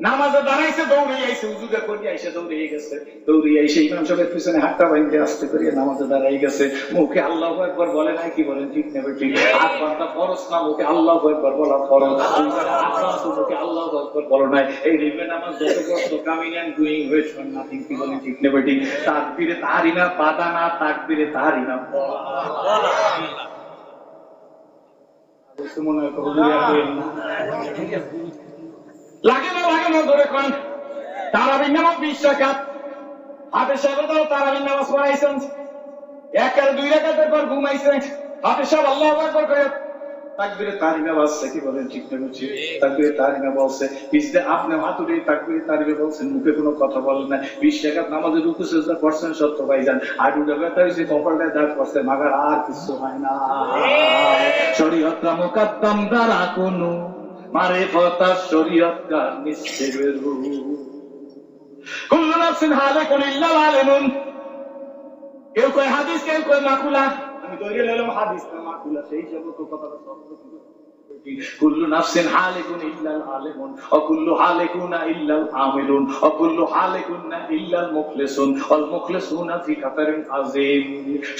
নামাজে দাঁড়াইছে, দৌড়ে আইছে, উজুটা করে আইসে দৌড়ে গেছে, দৌড়ে আইসে ইমাম সাহেবের পিছনে হাতটা বাইন্ধে আস্তে করে নামাজে দাঁড়াই গেছে। মুখে আল্লাহু আকবার বলে নাই, কি বলেন ঠিক নেবে ঠিক? আট ঘন্টা ফরজ না, মুখে আল্লাহু আকবার বলা ফরজ। মুখে আল্লাহু আকবার বলো নাই। এই রিবে নামাজ যত কষ্ট, coming and doing wait for nothing, কি বলেন ঠিক নেবে ঠিক? তাকবীরে তাহরিমা বাধা না, তাকবীরে তাহরিমা মনে হয় লাগে না, লাগে না, ধরে কোন তারাবির নামাজ 20 রাকাত, হাফেজ সাহেব তারাবির নামাজ পড়াইছেন, এক আর 2 রাকাতের পর ঘুমাইছেন, হাফেজ সাহেব আল্লাহু আকবার করে তাকবীরে তাহরিমা বলছে, কি বলেন ঠিক না বুঝি? তাকবীরে তাহরিমা বলছে, পিছলে আপনি হাত উঠে তাকবীরে তাহরিমা বলছেন, মুখে কোনো কথা বলেন না। 20 রাকাত নামাজে রুকু সিজদা করছেন সত্য ভাইজান, আর দুটা ব্যথা হইছে, কপালটা দাগ করছে, মাগার আর কিছু হয় না। শরীয়তটা মুকদ্দম দ্বারা কোনো মারিফাত শরীয়ত কা নিশ্চেরু কুল্লু নাফসিন হালিকুন ইল্লা আলিমুন। কেউ কয় হাদিস, কেউ কয় মাকুলা, আমি ধরে নিলাম হাদিস না মাকুলা, সেই হিসাবে তো কথাটা সত্য। কুল্লু নাফসিন হালিকুন ইল্লাল আলিমুন ওয়া কুল্লু হালিকুনা ইল্লাল আমিলুন ওয়া কুল্লু হালিকুনা ইল্লাল মুখলিসুন ওয়াল মুখলিসুনা ফি কাতারিন আযীম।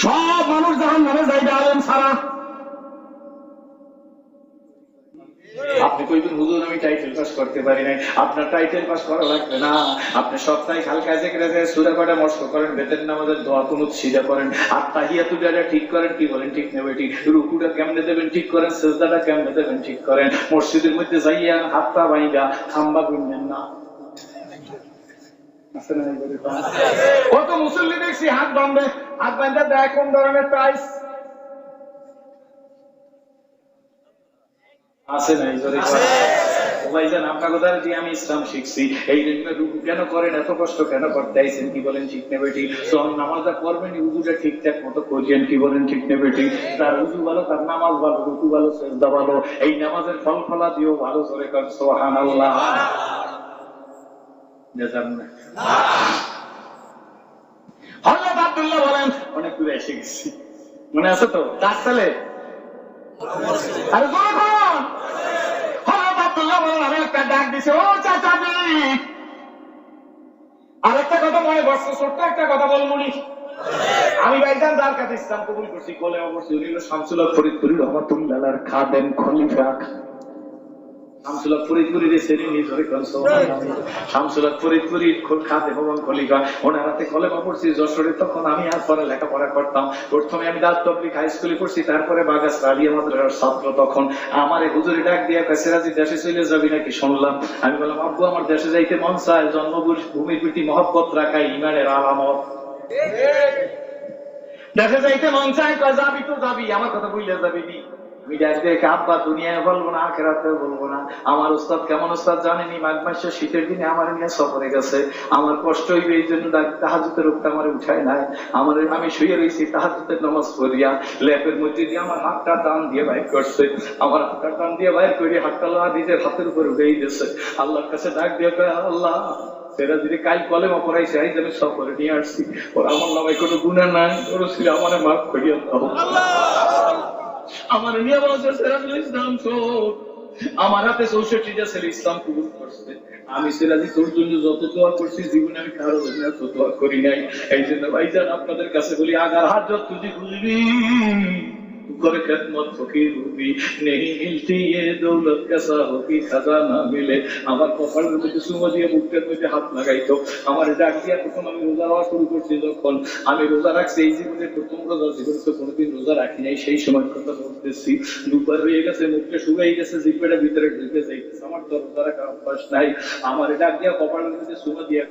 সব মানুষ জাহান্নামে যাইবে আলেম ছাড়া। আপনি কইবেন হুজুর আমি টাইটেল পাস করতে পারি নাই, আপনার টাইটেল পাস করা লাগবে না। আপনি সপ্তাহে হালকা জিকিরে যায় সূরা কয়টা মস্ক করেন, বেতের নামাজের দোয়া কুনুত সিজা করেন, আর তাহিয়াতুটা ঠিক করেন, কি বলেন ঠিক নেবে ঠিক? রুকুটা কেমনে দেবেন ঠিক করেন, সিজদাটা কেমনে দেবেন ঠিক করেন। মসজিদের মধ্যে যাইয়া হাতটা বাইঙ্গা খাম্বা গুনবেন না। কত মুসল্লি দেখছি হাত বাঁধবে, হাত বাঁধা দেয় কোন ধরনের প্রাইস আছে নাই? ভাইজান আপনার কথা দিয়ে আমি ইসলাম শিখছি, এই জন্য রুকু কেন করেন, এত কষ্ট কেন করতে আইছেন, কি বলেন ঠিক নেবে ঠিক? তখন নামাজটা করবেন, উজুটা ঠিকঠাক মতো করিয়েন, কি বলেন ঠিক নেবে ঠিক? তার উজু ভালো, তার নামাজ ভালো, রুকু ভালো, সিজদা ভালো, এই নামাজের ফল ফলা দিও ভালো করে কর সুবহানাল্লাহ। হযরত আব্দুল্লাহ বলেন, অনেক দূরে এসে গেছি, মনে আছে তো? কাজ চলে আরে জোরে কোন হযরত আব্দুল্লাহ বলেন, আমি একটা ডাক দিছি, ও চাচাজি, আরেকটা কথা মনে বসছে, ছোট্ট একটা কথা বলবনি। আমি ভাইজান যার কাছে ইসলাম কবুল করছি, কোলে অবশ্যই উনি হলো শামসুল হক ফরিদপুরি রহমাতুল্লাহর খাদেম খলিফা। শামসুল হক ফরিদপুরির শ্রেণী ধরে শামসুল হক ফরিদপুরির খাদেম এবং খলিফা, ওনার হাতে কলেমা পড়ছি যশোরে। তখন আমি আর পরে লেখাপড়া করতাম, প্রথমে আমি দাউদ পাবলিক হাই স্কুলে পড়ছি, তারপরে বাগাসরা আলিয়া মাদ্রাসার ছাত্র। তখন আমার হুজুরি ডাক দিয়া কাছেরাজি দেশে চলে যাবি নাকি শুনলাম। আমি বললাম, আব্বু আমার দেশে যাইতে মন চায়, জন্মভূমির প্রতি মহব্বত রাখা ইমানের আলামত। দেশে যাইতে মন চায়, যাবি তো যাবি, আমার কথা বললে যাবি নি। আমি ডাক দেখে, আব্বা দুনিয়ায় বলবো না, আখিরাতেও বলবো না। আমার উস্তাদ কেমন উস্তাদ জানেনি? মাঘ মাসে শীতের দিনে আমার নিয়ে সফরে গেছে, আমার কষ্ট হইবে এই জন্য তাহাজ্জুদের রূপটা আমার উঠায় নাই। আমি শুয়ে রয়েছি তাহাজ্জুদের নামাজ পড়িয়া, ল্যাপের মধ্যে দিয়ে আমার হাতটা টান দিয়ে বাইর করছে, আমার হাতটা টান দিয়ে বাইর করে হাতটা নিজের হাতের উপর উঠেই গেছে। আল্লাহর কাছে ডাক দিয়ে কয়, আল্লাহ সেরা যদি কাল কলেমা পড়াইছে, আজ আমি সফরে নিয়ে আসছি, ওর আমার নামে কোনো গুনাহ নাই, ওর ছিল আমার মাফ করিয়া দাও। আমার নিয়ে বলছে সিরাজুল ইসলাম শোন, আমার হাতে 64টা ছেলে ইসলাম কবুল করছে। আমি সিরাজি তোর জন্য যত দোয়া করছি, জীবনে আমি কারো জন্য এত দোয়া করি নাই। এই জন্য ভাইজান আপনাদের কাছে বলি, আগার হাত যত তুই খুলবি করে খেদমত ফকির হবি, নেই মিলতি এ দৌলত কেসা হবি, খাজানা মিলে। আমার কপালের মধ্যে চুমো দিয়ে মুখের মধ্যে হাত লাগাইতো, আমার ডাক দিয়া প্রথম আমি রোজা রাখা শুরু করছি, যখন আমি রোজা রাখছি, এই জীবনের প্রথম রোজা, জীবনে তো কোনোদিন রোজা রাখি নাই, সেই সময় কথা বলতেছি। দুবার হয়ে গেছে, মুখটা শুকাই গেছে, জিব্বাটা ভিতরে ঢুকে যাইতেছে, আমার তো রোজা রাখার অভ্যাস নাই। আমার ডাক দিয়া কপালের মধ্যে চুমো দিয়ে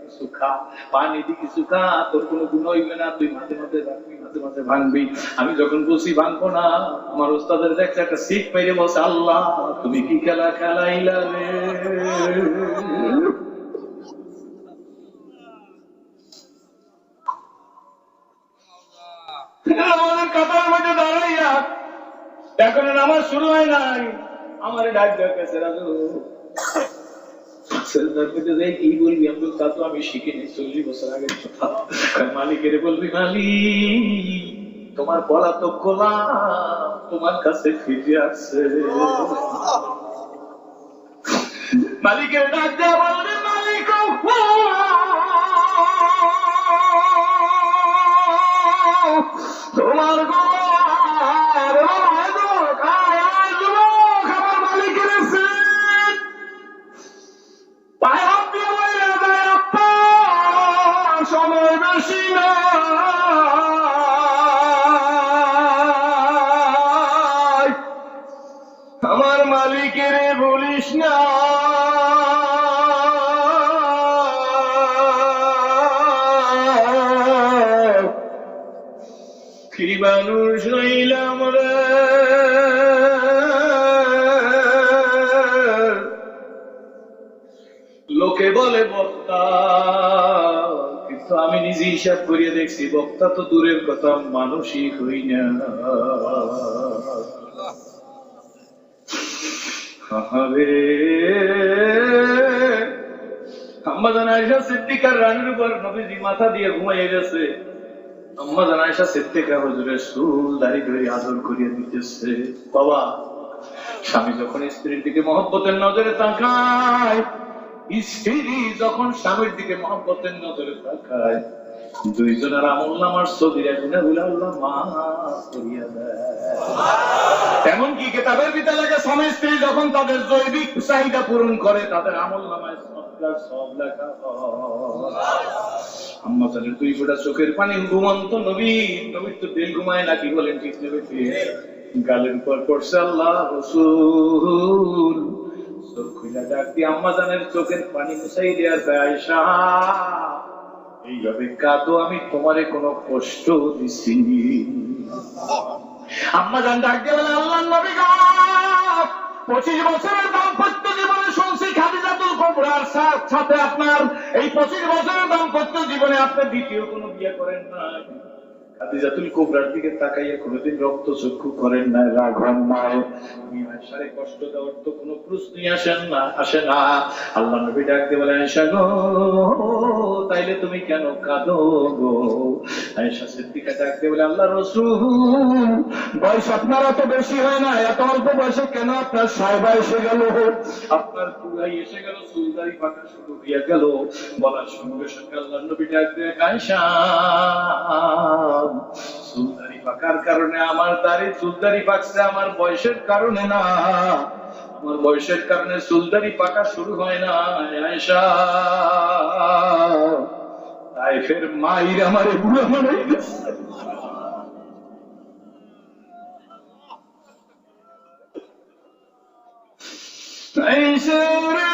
কিছু খা, পানি দি কিছু খা, তোর কোনো গুণ হইবে না, তুই মাঝে মাঝে রাখবি, মাঝে মাঝে ভাঙবি। আমি যখন বলছি ভাঙবো না, আমার ওস্তাদের দেখছে একটা সিট পেয়ে বলছে, আল্লাহ তুমি কি খেলা খেলাইলা রে। আমাদের কাতার মধ্যে দাঁড়াইয়া এখন নামাজ শুরু হয় নাই, আমার ডাক দেখেছে, রাজু কি বলবি? আমি শিখিনি, 40 বছর আগের কথা। মালিকের বলবি, মালিক তোমার বলা তো গোলাম তোমার কাছে ফিরে আসছে। মালিকের ডাক দেয়া বলবে, মালিক তোমার আমার মালিকের সময় বেশি না, আমার মালিকের বলিস না, কি মানুষ হইলাম রে, লোকে বলে বক্তা, কিন্তু আমি নিজে হিসাব করিয়ে দেখছি বক্তা তো দূরের কথা, মানুষই হই না। আম্মাজান আয়েশা সিদ্দিকার রানীর উপর নবীজি মাথা দিয়ে ঘুমাইয়ে গেছে। আম্মাজান আয়েশা সিদ্দিকা হুজুরের চুল দাড়ি ধরে আদর করিয়ে দিতেছে। বাবা, স্বামী যখন স্ত্রীর দিকে মহব্বতের নজরে তাকায়, স্ত্রী যখন স্বামীর দিকে মহব্বতের নজরে তাকায়, দুইজনের আমলনামার ছবির গুনাহগুলো আল্লাহ মাফ করিয়া দেয়। এমনকি কিতাবের ভিতরে লেখা, স্বামী স্ত্রী যখন তাদের জৈবিক চাহিদা পূরণ করে, তাদের আমলনামায় সব লেখা হয়। আম্মাজানের দুই ফোঁটা চোখের পানি ঘুমন্ত নবী, নবীর তো দিল ঘুমায় নাকি বলেন, ঠিক নেবে? গালের উপর পড়ছে আল্লাহ রাসূল চোখ খুলে ডাক দিয়ে আম্মাজানের চোখের পানি মুছাই দেয়া যায়, আয়েশা এইভাবে কাঁদো, আমি তোমারে কোনো কষ্ট দিছি? আম্মাজান ডাক দিয়ে বলে, আল্লাহর নবী গো, 25 বছরের দাম্পত্য জীবনে শুনছি খাদিজাতুল কুবরার সাথে আপনার এই 25 বছরের দাম্পত্য জীবনে আপনি দ্বিতীয় কোনো বিয়ে করেন নাই। খাদিজাতুল কুবরার দিকে তাকাইয়া কোনোদিন রক্ত চক্ষু করেন নাই, রাগ হন নাই, আয়েশারে কষ্ট দেওয়ার তো কোনো প্রশ্নই আসে না। আল্লাহ নবী ডাক দিয়ে বলে, আয়েশা গো, তাইলে তুমি কেন কাঁদো গো? আয়েশা সিদ্দিকা ডাক দিয়ে বলে, আল্লাহ রাসূল, বয়স আপনার এত বেশি হয় না, এত অল্প বয়সে কেন আপনার সাহেবা এসে গেল, আপনার পুরাই এসে গেল, চুলদারি পাকা শুরু হইয়া গেল। বলার সঙ্গে সঙ্গে আল্লাহ নবী ডাক দিয়ে, আয়েশা, চুলদারি পাকার কারণে আমার দাড়ি চুলদারি পাকছে, আমার বয়সের কারণে না, আমার বয়সের কারণে চুলদারি পাকা শুরু হয় না। আয়েশা, তাই ফের মাইর আমার বুড়ো বানাই গেছে। আয়েশা রে,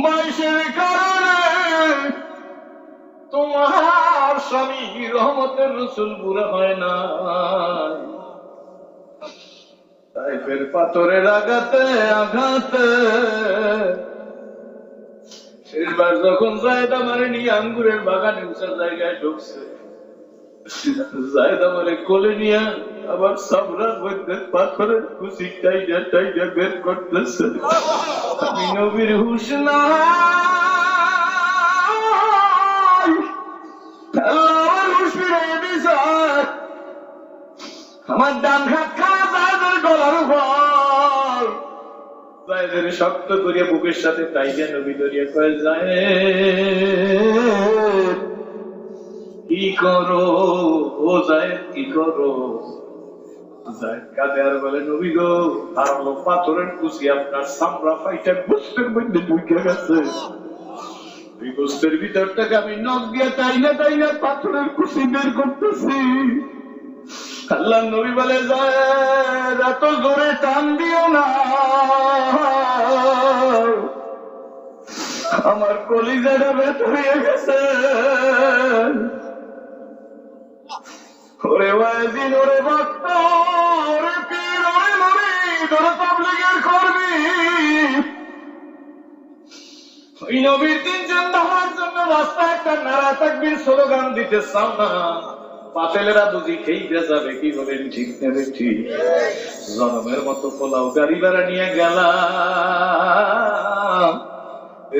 বয়সের কারণে তোমার স্বামী রহমতের রাসূল বুড়া হয় না, তাই ফের পাথরের আঘাতে আঘাতে শেষবার যখন জায়েদা মারে নিয়ে আঙ্গুরের বাগানে উঁচা জায়গায় ঢুকছে, জায়েদা মারে কোলে নিয়ে আবার সাবরার মধ্যে পাথরের কুচি টাইডা টাইডা বের করতেছে। আমি নবীর হুশ নাই, আল্লাহর হুশ ফিরিয়ে দিছে। আমার ডান হাত খাওয়া জায়েদের গলার উপর, জায়েদের শক্ত করিয়া বুকের সাথে টাইডা নবী ধরিয়া কয়, জায়েদ কি করো, ও জায়েদ কি করো? জায়েদ কাঁদে আর বলে, নবী গো, ধারালো পাথরের কুচি আপনার চামড়া ফাইটা গোস্তের মধ্যে ঢুকে গেছে, এই গোস্তের ভিতর থেকে আমি নখ দিয়ে টাইনা টাইনা পাথরের কুচি বের করতেছি। আল্লাহ নবী বলে, জায়েদ এত জোরে টান দিও না, আমার কলিজাটা বের হয়ে গেছে। ওরে ওয়াজিন, ওরে ভক্ত, ওরে পীর, ওরে মুরিদ, ওরে তাবলীগের কর্মী, ওই নবীর দিন জিন্দাবাদের জন্য রাস্তায় একটা নারা তাকবীর স্লোগান দিতে চাও না, পাতেলেরা বুঝি খেয়ে যাবে, কি বলেন, ঠিক নেবে? ঠিক। জনমের মতো পোলাও গাড়ি ভাড়া নিয়ে গেলাম,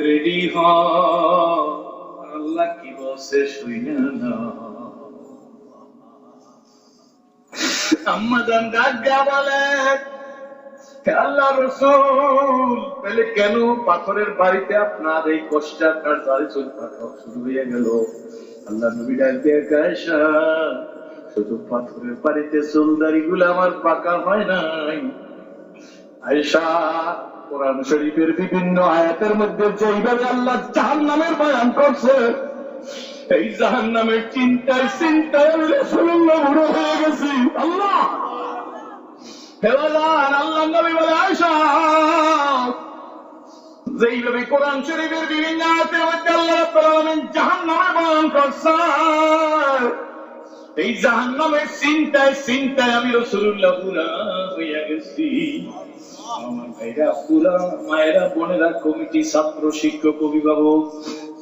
রেডি হ, আল্লাহ কি বলছে শুইনা না। আম্মা জান ডাক দিয়া বলে, আল্লাহ রাসূল, তাহলে কেন পাথরের বাড়িতে আপনার এই কষ্ট, আপনার দাড়ি চুল পাকা শুরু হয়ে গেল? আল্লাহ নবী ডাক দিয়ে কয়, আয়েশা, শুধু পাথরের বাড়িতে চুল দাড়ি গুলো আমার পাকা হয় নাই আয়েশা, কোরআন শরীফের বিভিন্ন আয়াতের মধ্যে যেইভাবে আল্লাহ জাহান্নামের বয়ান করছে, এই জাহান্নামের চিন্তায় চিন্তায় আমি রাসূলুল্লাহ বুড়ো হয়ে গেছি। আল্লাহ হেওয়ালান, আল্লাহ নবী বলে, আয়েশা, যেইভাবে কোরআন শরীফের বিভিন্ন আয়াতের মধ্যে আল্লাহ রাব্বুল আলামিন জাহান্নামের বয়ান করছে, এই জাহান্নামের চিন্তায় চিন্তায় আমি রাসূলুল্লাহ বুড়া হইয়া গেছি। আমার ভাইরা, পুরা মায়েরা, বোনেরা, কমিটি, ছাত্র, শিক্ষক, অভিভাবক,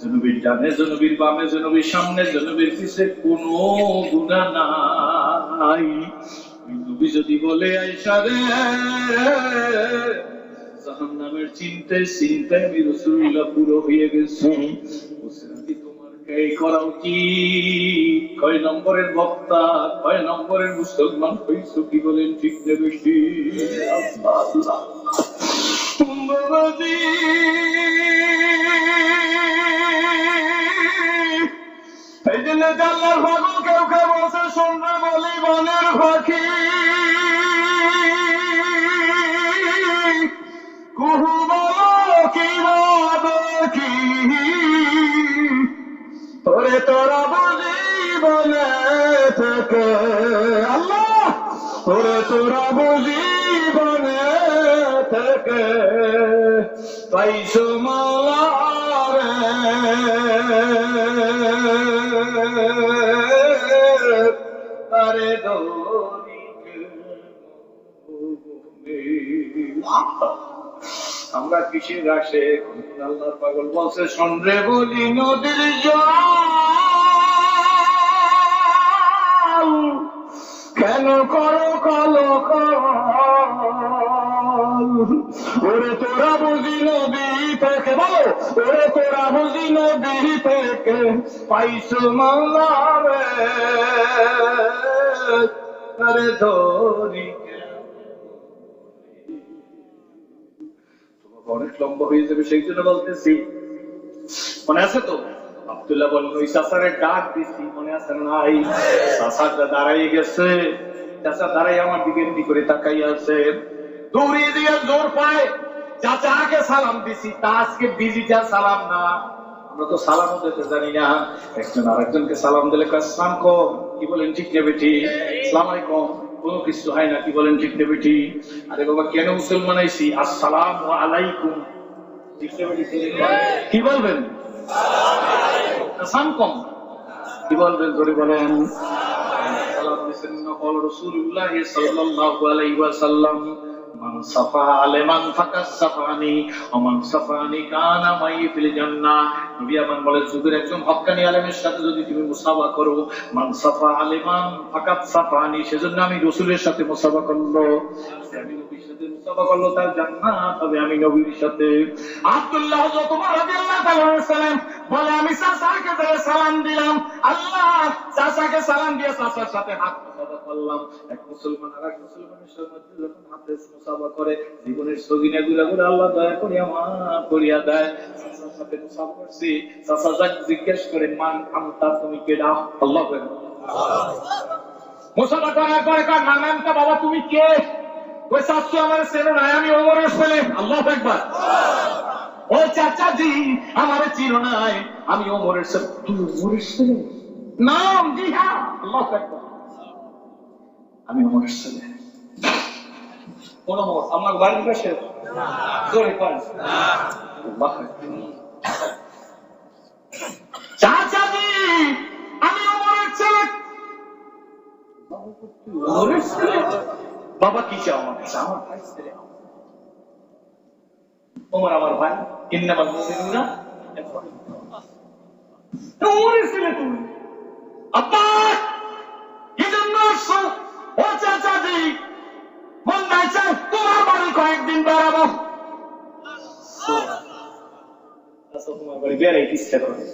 জনবীর ডানে, জনবীর বামে, জনবীর সামনে, জনবীর পিছে কোনো গুনাহ নাই। নবী যদি বলে, আয়েশা রে, জাহান্নামের চিন্তায় চিন্তায় আমি রাসূলুল্লাহ পুরো হয়ে গেছি, তোমার এই করা উচিত। কয় নম্বরের বক্তা, কয় নম্বরের মুসলমান হইছো, কি বলেন ঠিক না বেশি? বাবাজি, এই জন্য আল্লাহর পাগল কেউ কেউ বলছে, শুনবে বলি বনের পাখি, কুহু বলো কি দেখি, ওরে তোরা বুঝি বনে থেকে, আল্লাহ, ওরে তোরা বুঝি বনে থেকে পাইছো মাওলারে, তারে দরিকে আমরা কিসের আসে? আল্লাহর পাগল বলছে, সন্ধ্যে বলি নদীর জল, কেন করো কলো ওরে তোরা বুঝি নদী থেকে, বলো, ওরে তোরা বুঝি নদী থেকে পাইছো মাওলারে, তারে ধরি। অনেক লম্বা হয়ে যাবে, সেই জন্য বলতেছি, মনে আছে তো? আব্দুল্লাহ বলেন, ওই চাচারে ডাক দিছি, মনে আছে নাই? চাচাটা দাঁড়াই গেছে, চাচা দাঁড়াই আমার দিকে এমনি করে তাকাই আছে, দৌড়িয়ে দিয়ে জোর পায়, চাচাকে সালাম দিছি, তা আজকে ডিজিটাল সালাম না, আমরা তো সালাম দিতে জানি না। একজন আরেকজনকে সালাম দিলে আসসালাম কম, কি বলেন ঠিক না বেটি? আসসালামু আলাইকুম, কোনো কিছু হয় না, কি বলেন ঠিক না বেটি? আরে বাবা, কেন মুসলমান আইছি? আসসালামু আলাইকুম, ঠিক না বেটি? কি বলবেন? সালাম কম, কি বলবেন? ধরে বলেন। সালাম দিয়েছেন রাসূলুল্লাহ সাল্লাল্লাহু আলাইহি ওয়াসাল্লাম, মান সাফা আলেমান ফাকাস সাফানি ওয়া মান সাফানি কানা মাই ফিল জান্নাহ। নবী আমার বলে, যুগের একজন হক্কানি আলেমের সাথে যদি তুমি মুসাফা করো, মান সাফা আলেমান ফাকাত সাফানি, সেজন্য আমি রাসূলের সাথে মুসাফা করলো, আমি নবীর সাথে মুসাফা করলো, তার জান্নাত হবে আমি নবীর সাথে। আব্দুল্লাহ রাদিয়াল্লাহু তাআলা সালাম বলে, আমি চাচাকে সালাম দিলাম, আল্লাহ চাচাকে সালাম দিয়ে চাচার সাথে হাত মুসাফা করলাম। এক মুসলমান আর এক মুসলমানের সাথে যখন হাতে মুসাফা করে, জীবনের সগিনাগুলো আল্লাহ দয়া করে আমার করিয়া দেয়। চাচার সাথে মুসাফা করছি, চাচা যাক জিজ্ঞেস করে, মান আনতা, তুমি কেডা? আল্লাহু আকবার। মুসাফা করার পরে কয়, মান আনতা, বাবা তুমি কে? ওই চাচু আমার চেনো না, আমি ওমরের ছেলে। আল্লাহু আকবার। ও চাচাজি, আমারে চিনো নাই, আমি ওমরের ছেলে। তুমি ওমরের ছেলে? নাম? জি হ্যাঁ। আল্লাহু আকবার। আমি ওমরের ছেলে। কোন ওমর? আমার বাড়ির পাশে? জোরে করেন। আল্লাহু আকবার। চাচাজি, আমি ওমরের ছেলে। ওমরের ছেলে? বাবা কি চাও আমার কাছে? আমার ভাই ছেলে। ওমর আমার ভাই, ইন্নামাল মুমিনুনা ইখওয়াতুন। ওমরের ছেলে তুমি? আব্বা কি জন্য আসছো? ও চাচাজি, মন চাইছে তোমার বাড়ি কয়েকদিন বেড়াবো। তোমার বাড়ি বেড়াইতে ইচ্ছা করে।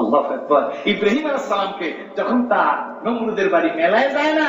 আল্লাহু আকবার। ইব্রাহিম আলাইহিস সালামকে যখন তার নমরুদের বাড়ি মেলায় যায় না,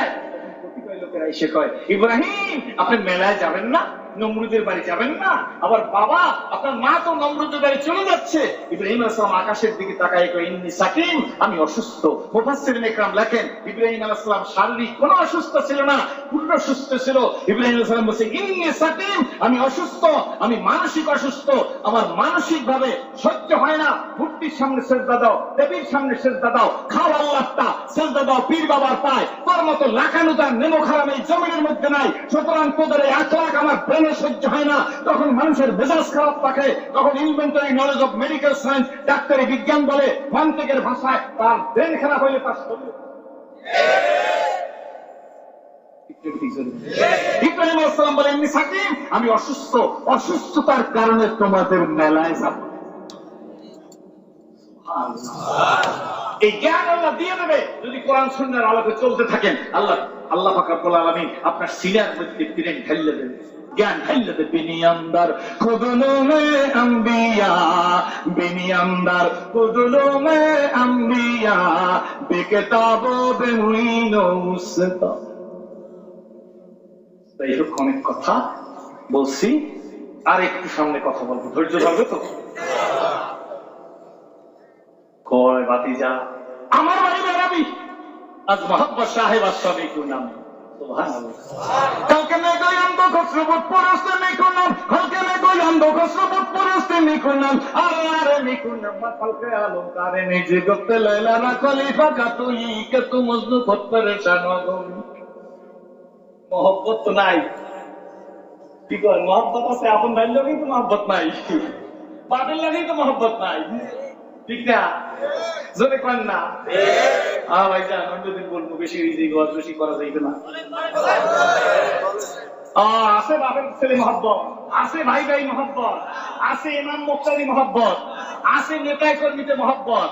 কতিপয় লোকেরা এসে কয়, ইব্রাহিম আপনি মেলায় যাবেন না, নমরুদের বাড়ি যাবেন না? আবার বাবা আপনার মা তো নমরুদের বাড়ি চলে যাচ্ছে। ইব্রাহিম আলাইহিস সালাম আকাশের দিকে তাকায় কয়, ইন্নী সাকিম, আমি অসুস্থ। মুফাসসিরিন ইকরাম লেখেন ইব্রাহিম আলাইহিস সালাম শারীরিক কোনো অসুস্থ ছিল না, পূর্ণ সুস্থ ছিল। ইব্রাহিম আলাইহিস সালাম বলছে, ইন্নী সাকিম, আমি অসুস্থ, আমি মানসিক অসুস্থ, আমার মানসিক ভাবে সহ্য হয় না। মূর্তির সামনে সেজদা দাও, দেবীর সামনে সেজদা দাও, খাও আল্লাহটা, সেজদা দাও পীর বাবার পায়, তোর মতো লাখানুদার নেমো খারাপ এই জমিনের মধ্যে নাই। সুতরাং তোদের এই আখলাক আমার ব্রেনে সহ্য হয় না। তখন মানুষের মেজাজ খারাপ থাকে, তখন inventory knowledge of medical science, ডাক্তারি বিজ্ঞান বলে, মান্তিকের ভাষায় তার ব্রেন খারাপ হইলে তার শরীর। ইব্রাহিম আলাইহিস সালাম বলেন, ইন্নী সাকিম, আমি অসুস্থ, অসুস্থতার কারণে তোমাদের মেলায় যাব। এই জ্ঞান আল্লাহ দিয়ে দেবে যদি কোরআন সুন্নাহর আলোকে চলতে থাকেন। আল্লাহ পাক রব্বুল আলামিন আপনার সিনার মধ্যে ব্রেন ঢেলে দেবে, জ্ঞান ঢেলে দেবে। বিনিয়ান্দার খুদুলু মে আম্বিয়া, বিনিয়ান্দার খুদুলু মে আম্বিয়া, বেকিতাবো বেমুইনো মুসতা। তাই হোক, অনেক কথা বলছি, আর একটু সামনে কথা বলবো, ধৈর্য ধরবে তো? কয় ভাতিজা, আমার বাড়ি বেড়াবি, আজ মোহাম্মদ সাহেব আসবে নাম। কালকে মে গোয়ান্দ খসরুবুত পরস্তে মিকুনাম, কালকে মে গোয়ান্দ খসরুবুত পরস্তে মিকুনাম, আরে মিকুনাম কালকে আলমকারে নিজে গতে লাইলা না খলিফা কাতুই কে তু মজনু খত পরেশান হগো। মোহব্বত তো নাই, কি কয়? মোহব্বত আছে, আপন ভাইয়ের লগেই তো মোহব্বত নাই, বাপের লগেই তো মোহব্বত নাই, ঠিক না? জোরে করেন না। ভাইজান অন্যদিন বলবো, বেশি গজ বেশি করা যাইবে না। আছে বাপের ছেলে মহব্বত, আছে ভাই ভাই মহব্বত, আছে ইমাম মুক্তাদি মহব্বত, আছে নেতায় কর্মীতে মহব্বত।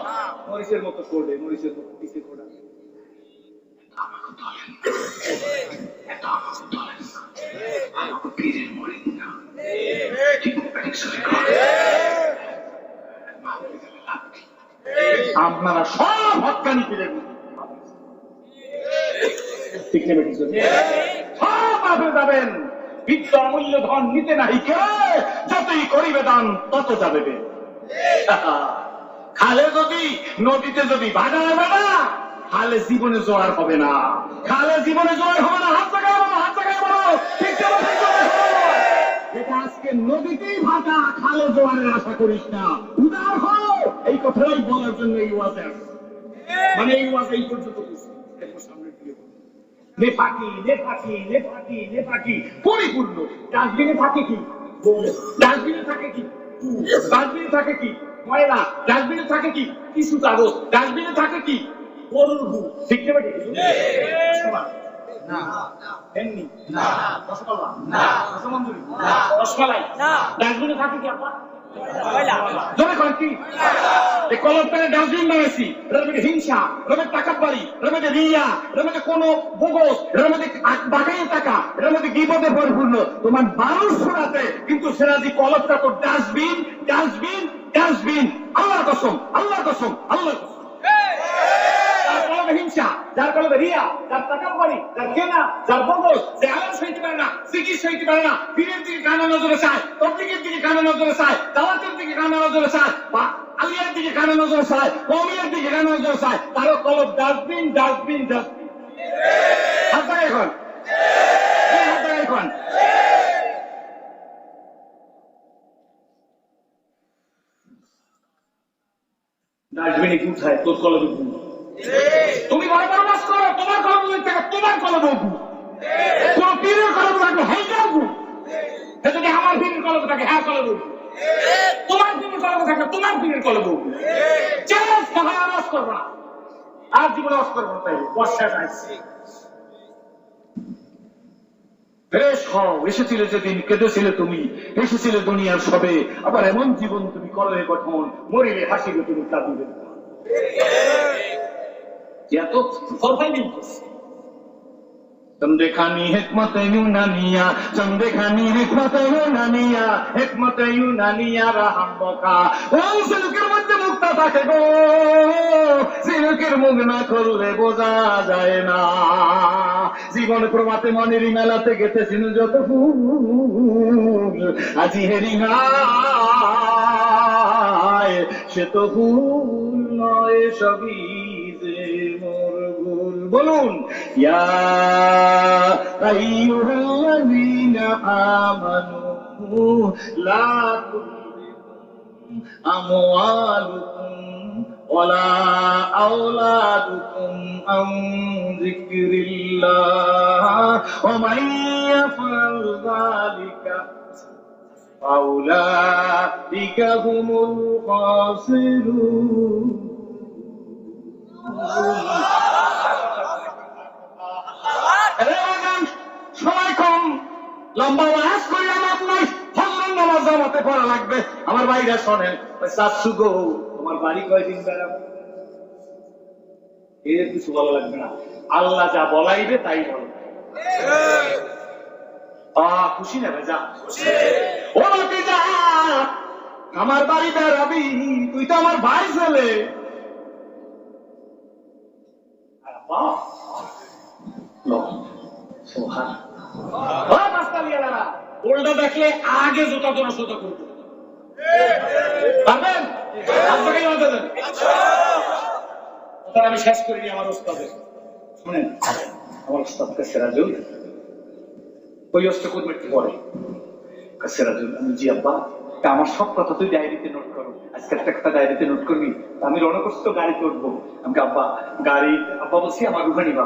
মরিচের মতো করবে, মরিচের মতো পিছিয়ে করে আপনারা সব হকানি ফিরে সব আপনি যাবেন। বিদ্য অমূল্য ধন নিতে নাহি কে, যতই করিবে দান তত যাবে। খালে যদি নদীতে যদি ভাগা হবে না, খালে জীবনে জোয়ার হবে না, খালে জীবনে জোয়ার হবে না। হাত জায়গায় বলো, হাত জায়গায় বলো, ঠিক আছে? এটা আজকে নদীতেই ভাগা, খালে জোয়ারের আশা করিস না, উদার হও। এই কথাই বলার জন্য এই ওয়াজে আসছে, মানে এই ওয়াজ এই পর্যন্ত সামনে দিয়ে নেপাকি নেপাকি নেপাকি নেপাকি পরিপূর্ণ। ডাস্টবিনে থাকে কি? ডাস্টবিনে থাকে কি? ডাস্টবিনে থাকে কি? ময়লা। ডাস্টবিনে থাকে কি? টিস্যু কাগজ। ডাস্টবিনে থাকে কি? গরুর গু। ঠিক না? না এমনি না, রসগোল্লা না, রসমঞ্জুরি না, রসমালাই না। ডাস্টবিনে থাকে কি আপা? জোরে করেন কি? এই কলমটাকে ডাস্টবিন বানাইছি, এটার মধ্যে হিংসা, এটার মধ্যে টাকাবাড়ি, এটার মধ্যে রিয়া, এটার মধ্যে কোনো বোগস, এটার মধ্যে বাগাই টাকা, এটার মধ্যে গিবতে পরিপূর্ণ। তোমার মানুষ শোনাতে, কিন্তু সেরাজি কলমটা তো ডাস্টবিন ডাস্টবিন ডাস্টবিন। আল্লাহর কসম, আল্লাহর কসম, আল্লাহর কসম। হিংসা, যার কলমে রিয়া, যার টাকাবাড়ি, যার কেনা, যার বোগস, যে আলাম সইতে পারে না, চিকিৎসা সইতে পারে না, পীরের দিকে কানা নজরে চায়, তবলিগের দিকে কানা নজরে চায়, দাওয়াতের দিকে কানা নজরে চায়, বা আলিয়ার দিকে কানা নজরে চায়, কওমিয়ার দিকে কানা নজরে চায়, তারও কলম ডাস্টবিন ডাস্টবিন ডাস্টবিন। হাত দেখাই এখন, হাত দেখাই এখন। ডাস্টবিনে কি উঠায়? তোর কলমে ভুল। তুমি বড় বড় মাছ করো, তোমার কলম থেকে তোমার কলম বলবো, কোন পীরের কলম থাকবে হ্যাঁ যাবো, যদি আমার পীরের কলম থাকে হ্যাঁ কলম বলবো, তোমার পীরের কলম থাকবে তোমার পীরের কলম বলবো। চ্যালেঞ্জ তাহলে আওয়াজ করবো না, আর জীবনে আওয়াজ করবো না। তাই বর্ষা আসছে, ফ্রেশ হও। এসেছিলে যেদিন কেঁদেছিলে তুমি, এসেছিলে দুনিয়ার সবে, আবার এমন জীবন তুমি করলে গঠন, মরিলে হাসিলে তুমি কাঁদিবে। চন্দেখানি হিকমত ইউনানিয়া, চন্দেখানি হিকমত ইউনানিয়া, হিকমত ইউনানিয়া রাহাম বকা। ও সে লোকের মধ্যে মুক্ত মুখটা থাকে গো, ঝিনুকের মুখ না করলে বোঝা যায় না। জীবন প্রভাতে মনেরই মেলাতে গেতেছিল যত ফুল, আজি হেরি হায় সে তো ভুল নয়, সবই যে মোর ভুল। বলুন, ইয়া আইয়ুহাল্লাযীনা আমানু লা তুলহিকুম আমওয়ালুকুম ওয়ালা আওলাদুকুম আন যিকরিল্লাহ ওয়া মান ইয়াফআল যালিকা ফাউলাইকা হুমুল খাসিরুন। সময় কম, লম্বা ওয়াজ করি আমার নাই, ফজরের নামাজ জামাতে পড়া লাগবে। আমার ভাইরা শোনেন, চাচ্ছু গো তোমার বাড়ি কয়দিন বেড়াবো, এর কিছু ভালো লাগবে না, আল্লাহ যা বলাইবে তাই বলো। খুশি না ভাই? যা ও লোকে যা, আমার বাড়ি বেড়াবি, তুই তো আমার ভাই ছেলে। ওল্ডা দেখলে আগে জোতা তোরা সোতা করবো, পারবেন? আমি শেষ করিনি আমার ওস্তাদের। শুনেন, আমার ওস্তাদ সিরাজুল ওই অস্ত্র করবে একটু পরে। সিরাজুল, আমি জি আব্বা, আমার সব কথা তুই ডায়েরিতে নোট করো, আজকে একটা কথা ডায়েরিতে নোট করবি। আমি রণকষ্ট গাড়িতে উঠবো। আমাকে আব্বা গাড়ি, আব্বা বলছি আমার রুহানি বা